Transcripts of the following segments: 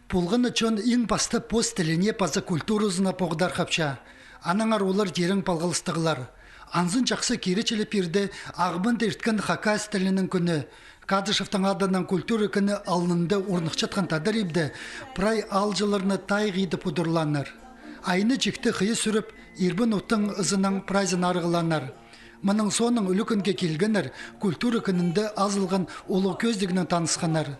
Пулғын чон ең басты пост тіліне паза культурузына поғдар қапша. Анаңар олар жерің палғылыстығылар. Анзын жақсы керечелі перді ағбын дерткен хакас тілінің күні. Кадышевтың адынан культуры күні алынды орнықчатқан тадар ебді, прай алжыларыны тайғиды пұдырланыр. Айны жекті қиы сүріп, ербін ұттың ызының прайзын арғыланыр. Мұның соның үлі күнге келгенір, культуры күнінде азылған олы көздігінің танысқаныр.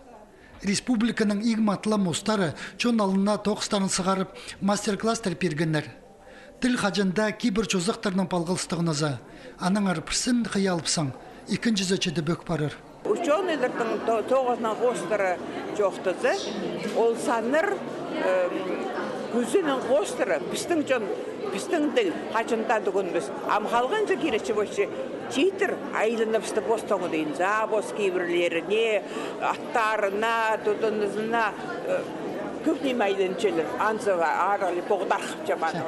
Республиканың игматлы мұстары чон алына тоқыстарын сығарып мастер-кластер пергенер. Тіл қажында кейбір чозықтарының палғылыстығынызы. Аның арпырсын қиялыпсың, екіншізі чеді бөк барыр. Ученыйлардың тоғызынан қостыры жоқтызы, ол саныр күзінің қостыры, біздің тіл қачында дүгінбіз. Амқалған жа керечі бөші Читер айлынып бостаңы дейін, забос кейбірлеріне, аттарына, тұтынызына көпнем айлынчелер, анзыға аралы поғдарқып жабаны.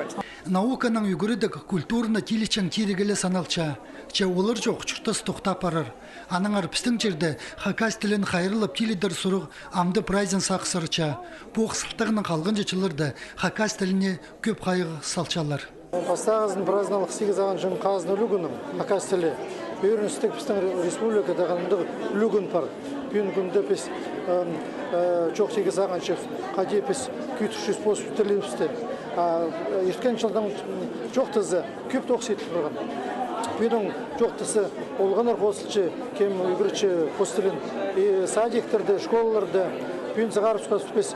Науканың үгірідік культурны телечен керегілі саналча, че олар жоқ чұртас тоқтап арыр. Аның арпістің жерді хакас тілін қайрылып теледір сұрық амды прайзын сақсырча, поқсылтығының қалғын жечілерді хакас тіліне көп қайғы салчалар. Пастағыздың праздналық 8 аған жын қазын үлігінің хакас тілі. Бүйіріністік біздің республикада ғанымдығы үлігін бар. Бүйін күнді біз жоқ 8 аған шеф қаде біз күйтішіз посып тілімізді. Ерткен жылдың жоқ тізі көп тоқсетіп тұрған. Бүйінің жоқ тізі олғаныр қосылчы, кем үгірчі постілін садиктерді, школаларды, бүйін зағарып сұқасы біз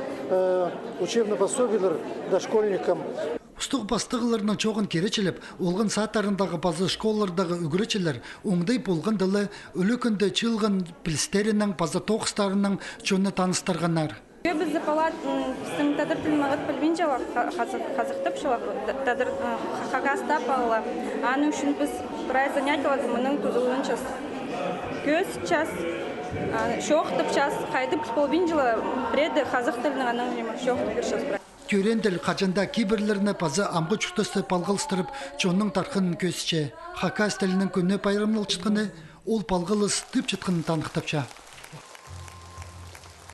учебны пособилер да школьникам. Ұстық бастығыларының чоғын керечеліп, олғын сааттарындағы базы школалардағы үгіречелер оңдай болған дылы өлі күнді чылғын пілістерінің, базы тоқыстарының чоны таныстырғанар. Бізді палат біздің тадыр тілмағыт білбен жауа қазықтып шылақ, тадыр қағастап ала. Аны үшін біз прай занятиялады мұның тұзылын час. Көз час, шоқтып час, қайдып полбен жылы преді қазық тілінің аның шоқтып бір час. Көренділ қажында кейбірлеріне пазы амғы чүктісті палғылыстырып, чонның тарқын көзше. Хакас тілінің көне пайрамныл чытқыны, ол палғылыс түп чытқыны танықтапша.